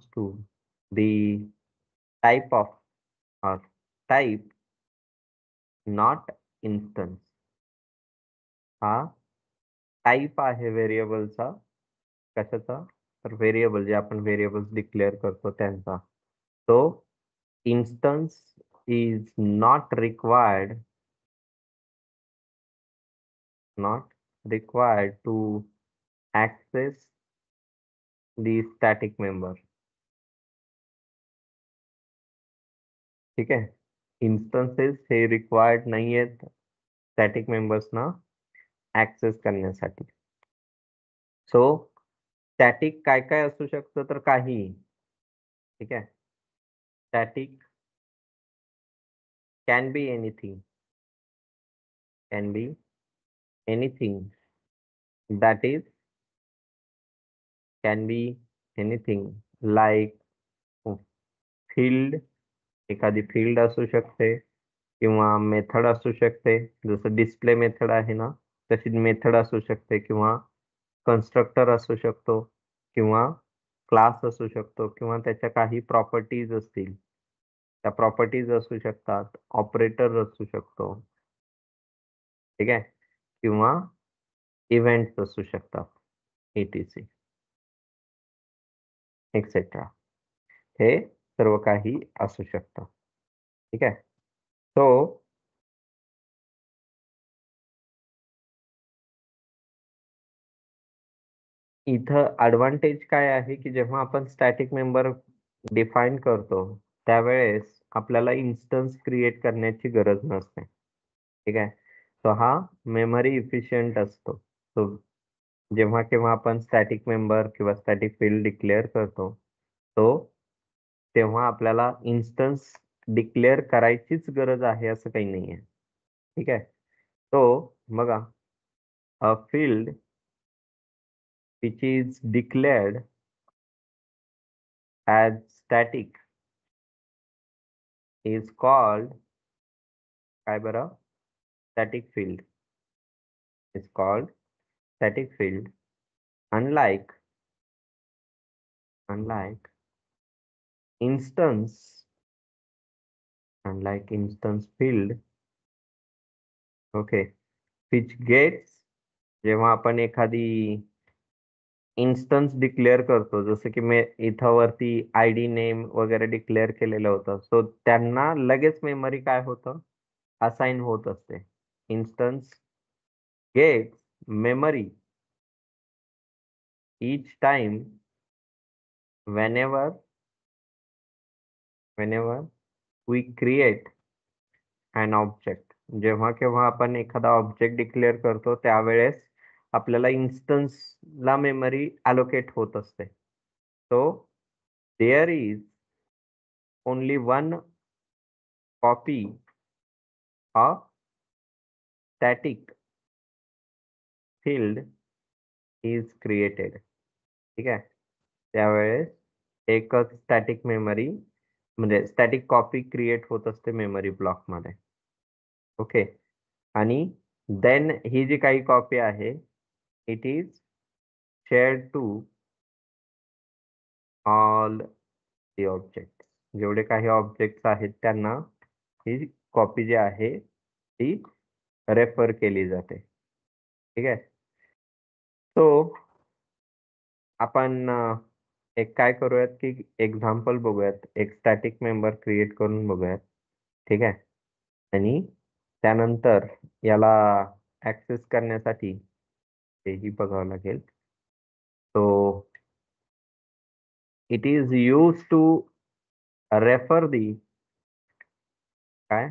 to the type of or type, not instance. हा टाइप आहे व्हेरिएबलचा. कशाचा तर व्हेरिएबल, जे आपण व्हेरिएबल्स डिक्लेअर करतो त्यांचा. तो instance is not required to access the static member. ठीक आहे, इन्स्टन्सेस हे रिक्वायर्ड नाही आहेत स्टॅटिक मेंबर्सना ऍक्सेस करण्यासाठी. सो स्टॅटिक काय काय असू शकतं तर काही. ठीक आहे, static can be anything that is can be anything like field, एखादी फील्ड असू शकते किंवा मेथड असू शकते, जसं डिस्प्ले मेथड आहे ना तशी मेथड असू शकते किंवा कन्स्ट्रक्टर असू शकतो किंवा क्लास असू शकतो किंवा त्याच्या काही प्रॉपर्टीज असतील, त्या प्रॉपर्टीज असू शकतात, ऑपरेटर असू शकतो, ठीक आहे? किंवा इव्हेंट्स असू शकतात, etc. एक्सेट्रा. हे सर्व काही असू शकतं. ठीक आहे? सो इथं ॲडव्हांटेज काय आहे, की जेव्हा आपण स्टॅटिक मेंबर डिफाईन करतो, त्यावेळेस आपल्याला इन्स्टन्स क्रिएट करण्याची गरज नसते. ठीक आहे? सो हा मेमरी इफिशियंट असतो. सो जेव्हा केव्हा आपण स्टॅटिक मेंबर किंवा स्टॅटिक फील्ड डिक्लेअर करतो, तेव्हा आपल्याला इन्स्टन्स डिक्लेअर करायचीच गरज आहे असं काही नाहीये. ठीक आहे? सो बघा, a field which is declared as static is called काय बरं? Static field is called static field. Unlike instance, unlike instance field, okay, which gets जेव्हा आपण एखादी इन्स्टन्स डिक्लेअर करतो, जसं की मी इथं वरती आयडी नेम वगैरे डिक्लेअर केलेलं होतं. सो त्यांना लगेच मेमरी काय होतं? असाइन होत असते. Instance gets memory each time whenever we create an object. जेव्हा केव्हा आपण एखादा ऑब्जेक्ट डिक्लेअर करतो त्यावेळेस आपल्याला इन्स्टन्सला मेमरी अलोकेट होत असते. So there is only one copy of static field is created. ठीक आहे? त्यावेळेस एकच स्टॅटिक मेमरी म्हणजे स्टॅटिक कॉपी क्रिएट होत असते मेमरी ब्लॉकमध्ये. ओके. आणि देन ही जी काही कॉपी आहे, it is shared to all the object. जेवढे काही ऑब्जेक्ट्स आहेत त्यांना ही कॉपी जी आहे ती रेफर केली जाते. ठीक आहे? सो आपण एक काय करूयात, की एक्झाम्पल बघूयात. एक स्टॅटिक मेंबर क्रिएट करून बघूयात. ठीक आहे? आणि त्यानंतर याला ॲक्सेस करण्यासाठी तेही बघावं लागेल. So it is used to refer the काय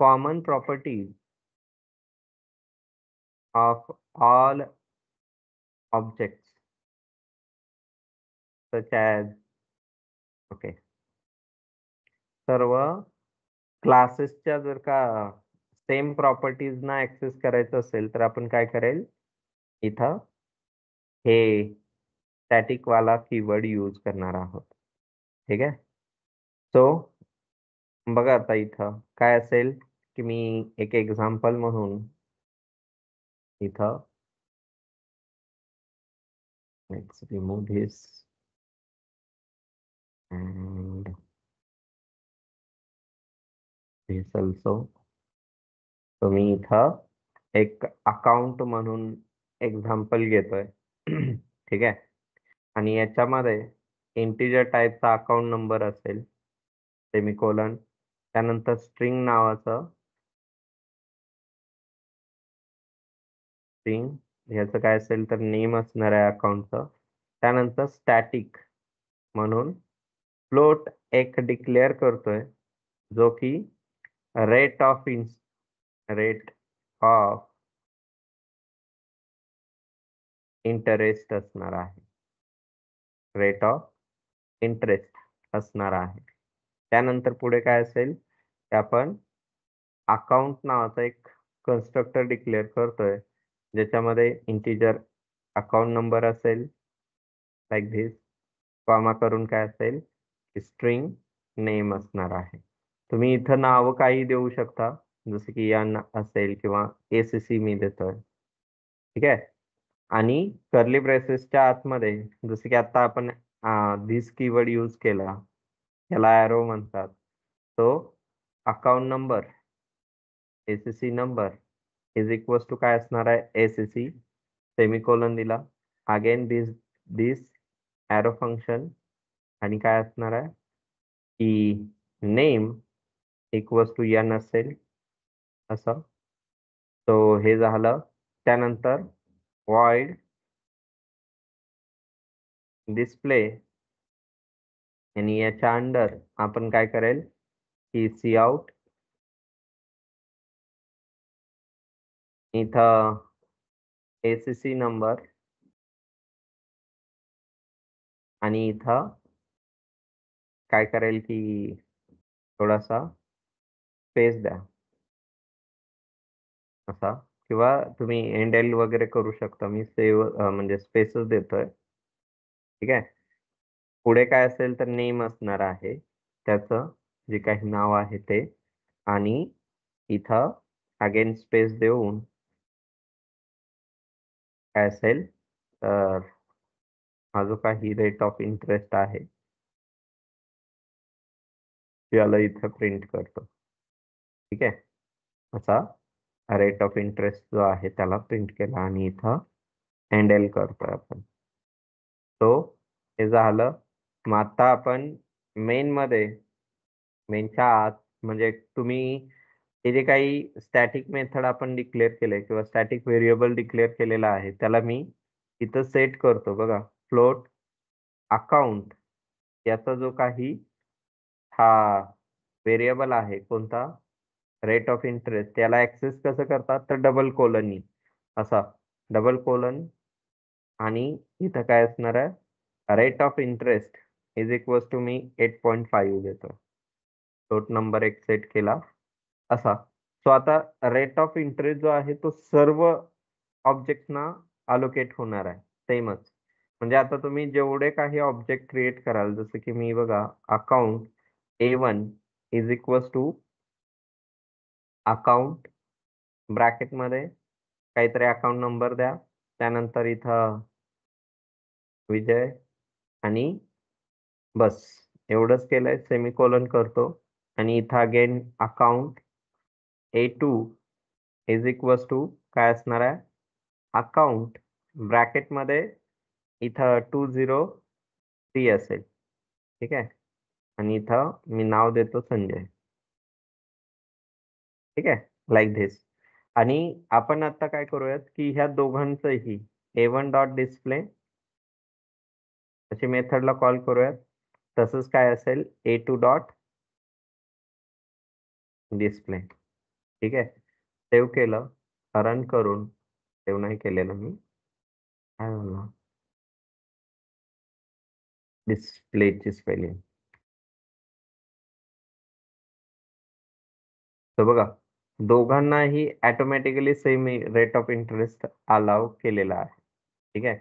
common properties of all objects such as okay. सर्व क्लासेसच्या जर का सेम प्रॉपर्टीजना ॲक्सेस करायचं असेल, तर आपण काय करेल, इथं हे स्टॅटिक वाला कीवर्ड यूज करणार आहोत. ठीक आहे? सो बघा आता इथं काय असेल, की मी एक एक्झाम्पल म्हणून इथं let's remove this and this also. so मी इथं एक अकाउंट म्हणून एक्झाम्पल घेतोय. ठीक आहे? आणि याच्यामध्ये इंटिजर टाईपचा अकाउंट नंबर असेल, सेमिकोलॉन, त्यानंतर स्ट्रिंग नावाचं स्ट्रिंग, ह्याचं काय असेल तर नेम असणार आहे अकाउंटचं. त्यानंतर स्टॅटिक म्हणून फ्लोट एक डिक्लेअर करतोय, जो की रेट ऑफ इंटरेस्ट असणार आहे. रेट ऑफ इंटरेस्ट असणार आहे. त्यानंतर पुढे काय असेल, ते आपण अकाउंट नावाचा एक कन्स्ट्रक्टर डिक्लेअर करतोय, ज्याच्यामध्ये इंटिजर अकाउंट नंबर असेल लाईक धिस, कॉमा करून काय असेल, स्ट्रिंग नेम असणार आहे. तुम्ही इथं नाव काही देऊ शकता, जसं की एन असेल किंवा ACC मी देतोय. ठीक आहे. आणि कर्ली ब्रेसेसच्या आतमध्ये जसं की आता आपण धिस कीवर्ड यूज केला, याला एरो म्हणतात. तो account number ACC number is equals to काय असणार आहे, एसीसी सेमिकोलॉन दिला, अगेन दिस एरो फंक्शन, आणि काय असणार आहे की नेम इक्वल्स टू एन असेल असं. तो हे झालं. त्यानंतर void डिस्प्ले, आणि याच्या अंडर आपण काय करेल की सी आउट, इथं एसीसी नंबर, आणि इथं काय करेल की थोडासा स्पेस द्या असा, किंवा तुम्ही एंड वगैरे करू शकता. मी सेव्ह म्हणजे स्पेसच देतोय. ठीक आहे. पुढे काय असेल तर नेम असणार आहे त्याचं, जे काही नाव आहे ते, आणि इथं अगेन स्पेस देऊन काय असेल तर हा जो काही रेट ऑफ इंटरेस्ट आहे याला इथं प्रिंट करतो. ठीक आहे. असा रेट ऑफ इंटरेस्ट जो आहे त्याला प्रिंट केला, आणि इथं हँडल करतोय आपण. तो हे झालं. मग आता आपण मेनच्या आत, म्हणजे तुम्ही हे जे काही स्टॅटिक मेथड आपण डिक्लेअर केलंय किंवा स्टॅटिक व्हेरिएबल डिक्लेअर केलेला आहे, त्याला मी इथं सेट करतो बघा. फ्लोट अकाउंट याचा जो काही हा व्हेरिएबल आहे कोणता, रेट ऑफ इंटरेस्ट, त्याला ऍक्सेस कसं करतात तर डबल कोलननी, असा डबल कोलन, आणि इथं काय असणार आहे, rate of interest is equals to मी 8.5 देतो. फ्लोट नंबर एक सेट केला असा. सो आता रेट ऑफ इंटरेस्ट जो आहे तो सर्व ऑब्जेक्टना अलोकेट होणार आहे सेमच. म्हणजे आता तुम्ही जेवढे काही ऑब्जेक्ट क्रिएट कराल, जसं की मी बघा, account A1 is equals to account ब्रॅकेटमध्ये काहीतरी अकाउंट नंबर द्या, त्यानंतर इथं विजय, आणि बस एवढंच केलंय. सेमिकोलन करतो, आणि इथं again account A2 is equals to काय असणार आहे, अकाउंट ब्रॅकेटमध्ये इथं 203 असेल. ठीक आहे. आणि इथं मी नाव देतो संजय. ठीक आहे, लाईक धिस. आणि आपण आता काय करूयात की ह्या दोघांचंही A1 डॉट डिस्प्ले अशी मेथडला कॉल करूयात. तसंच काय असेल A2 डॉट डिस्प्ले. ठीक आहे. सेव्ह केलं, रन करून, सेव्ह नाही केलेलं मी, काय म्हणलं, डिस्प्लेची स्पेलिंग. तर बघा, दोघांनाही automatically same rate of interest allow केलेला आहे. ठीक आहे.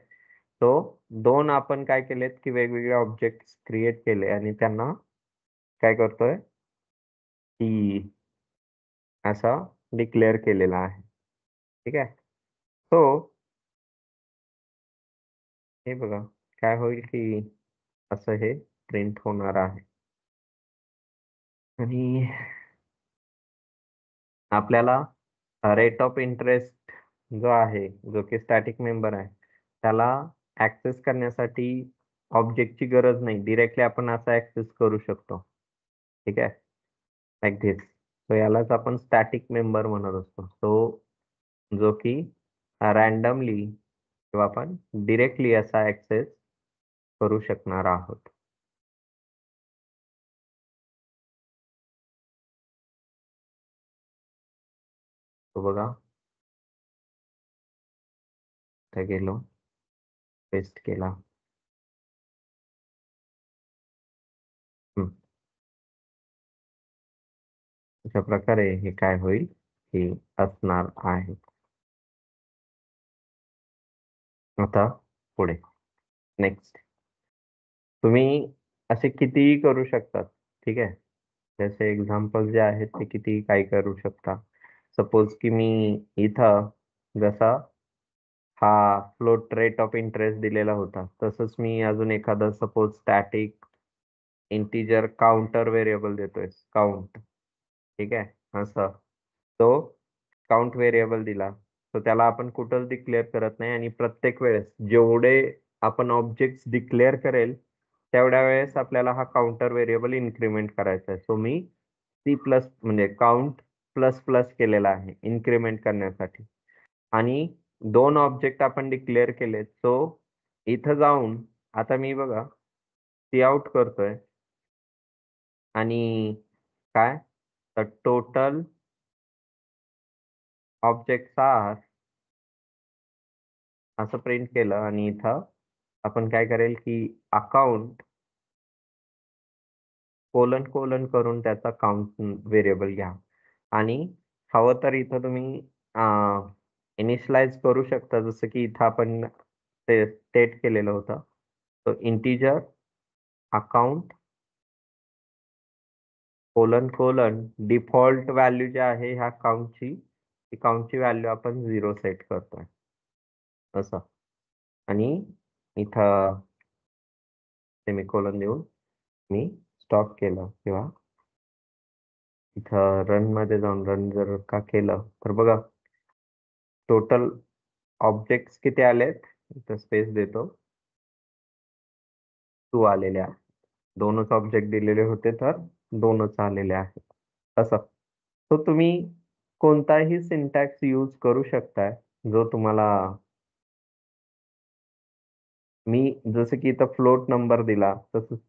तो दोन आपण काय केलेत की वेगवेगळे ऑब्जेक्ट क्रिएट केले, आणि त्यांना काय करतोय की असा डिक्लेअर केलेला आहे. ठीक आहे. तो हे बघा काय होईल की असं हे प्रिंट होणार आहे, आणि आपल्याला रेट ऑफ इंटरेस्ट जो आहे, जो की स्टॅटिक मेंबर आहे, त्याला ऍक्सेस करण्यासाठी ऑब्जेक्टची गरज नाही. डिरेक्टली आपण असा ऍक्सेस करू शकतो. ठीक आहे, लाईक धिस. सो यालाच आपण स्टॅटिक मेंबर म्हणत असतो. जो की रॅन्डमली किंवा आपण डिरेक्टली असा ऍक्सेस करू शकणार आहोत. तो बघा, इथे गेलो, पेस्ट केला. हम्म. अशा प्रकारे हे काय होईल की असणार आहे. आता पुढे नेक्स्ट, तुम्ही असे कितीही करू शकतात. ठीक आहे. जसे एक्झाम्पल जे आहेत ते कितीही काही करू शकता. सपोज की मी इथं जसा हा फ्लोट रेट ऑफ इंटरेस्ट दिलेला होता. तसंच मी अजून एखादा suppose static integer counter variable देतोय, काउंट. ठीक आहे, असं तो काउंट व्हेरिएबल दिला, तर त्याला आपण कुठंच डिक्लेअर करत नाही, आणि प्रत्येक वेळेस जेवढे आपण ऑब्जेक्ट डिक्लेअर करेल तेवढ्या वेळेस आपल्याला हा काउंटर व्हेरिएबल इन्क्रिमेंट करायचा आहे. सो मी सी प्लस म्हणजे काउंट प्लस प्लस केलेला आहे इन्क्रिमेंट करण्यासाठी. आणि दोन ऑब्जेक्ट आपण डिक्लेअर केलेत. सो इथं जाऊन आता मी बघा सी आउट करतोय, आणि काय तर टोटल ऑब्जेक्ट्स आर असं प्रिंट केलं, आणि इथं आपण काय करेल की अकाउंट कोलन कोलन करून त्याचा काउंट व्हेरिएबल घ्या. आणि हवं तर इथं तुम्ही इनिशियलाइज करू शकता, जसं की इथं आपण ते स्टेट केलेलं होतं. तो integer account colon colon default value जी आहे ह्या काउंटची, ती काउंटची व्हॅल्यू आपण 0 सेट करतोय असं. आणि इथं सेमिकोलॉन देऊन मी स्टॉप केलं, किंवा इथं रन मध्ये जाऊन रन जर का केलं तर बघा टोटल ऑब्जेक्ट्स किती आलेत. इथं स्पेस देतो, 2 आलेले आहेत. दोनच ऑब्जेक्ट दिलेले होते तर 2च आलेले आहेत असं. तो तुम्ही कोणताही सिंटॅक्स यूज करू शकताय जो तुम्हाला. मी जसं की इथं फ्लोट नंबर दिला, तसंच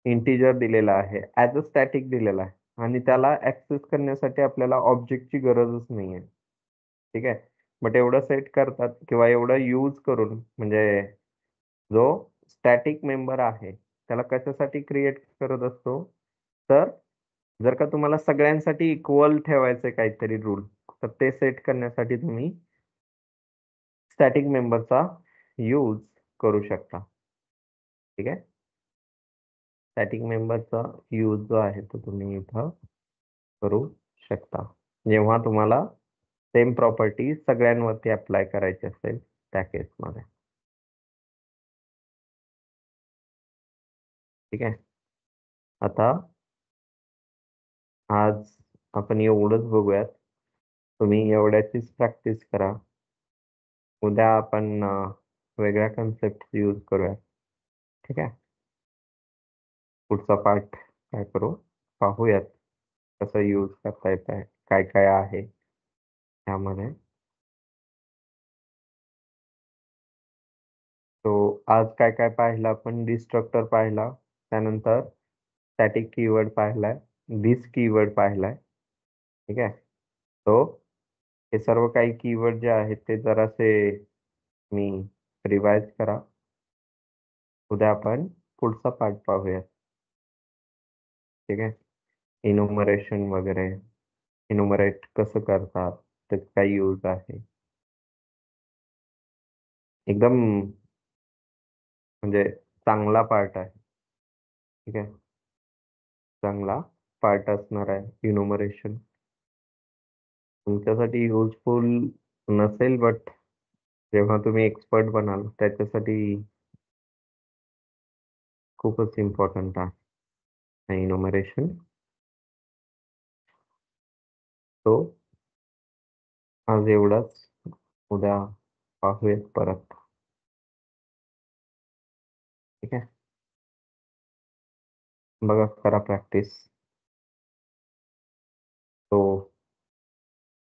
इंटिजर दिलेला आहे, ॲज अ स्टॅटिक दिलेला आहे, आणि त्याला ॲक्सेस करण्यासाठी आपल्याला ऑब्जेक्टची गरजच नाहीये. ठीक आहे. बट एवढं सेट करतात किंवा एवढं यूज करून, म्हणजे जो स्टॅटिक मेंबर आहे त्याला कशासाठी क्रिएट करत असतो, तर जर का तुम्हाला सगळ्यांसाठी इक्वल ठेवायचं काहीतरी रूल, तर ते सेट करण्यासाठी तुम्ही स्टॅटिक मेंबरचा यूज करू शकता. ठीक आहे. स्टॅटिक मेंबरचा यूज जो आहे तो तुम्ही इथं करू शकता, जेव्हा तुम्हाला सेम प्रॉपर्टी सगळ्यांवरती अप्लाय करायची असेल त्या केसमध्ये. ठीक आहे. आता आज आपण एवढंच बघूयात. तुम्ही एवढ्याचीच प्रॅक्टिस करा. उद्या आपण वेगळ्या कन्सेप्ट यूज करूया. ठीक आहे. पुढचा पार्ट काय करू पाहूयात, कसं यूज करता येत आहे, काय काय आहे त्यामध्ये. तो आज काय काय पाहिलं आपण, डिस्ट्रक्टर पाहिला, त्यानंतर स्टॅटिक कीवर्ड पाहिलाय, दिस कीवर्ड पाहिलाय. ठीक आहे. तो हे सर्व काही कीवर्ड जे आहेत ते जरासे मी रिवाइज करा. उद्या आपण पुढचा पार्ट पाहूया. ठीक आहे. इनुमरेशन वगैरे, इनुमरेट कसं करतात, त्याचा काय यूज आहे, एकदम म्हणजे चांगला पार्ट आहे. ठीक आहे. चांगला पार्ट असणार आहे इनुमरेशन. तुमच्यासाठी युजफुल नसेल, बट जेव्हा तुम्ही एक्सपर्ट बनाल त्याच्यासाठी खूपच इम्पॉर्टंट आहे इनुमरेशन. तो आज एवढाच. उद्या पाहूयात परत. ठीक आहे. बघा, करा प्रॅक्टिस. तो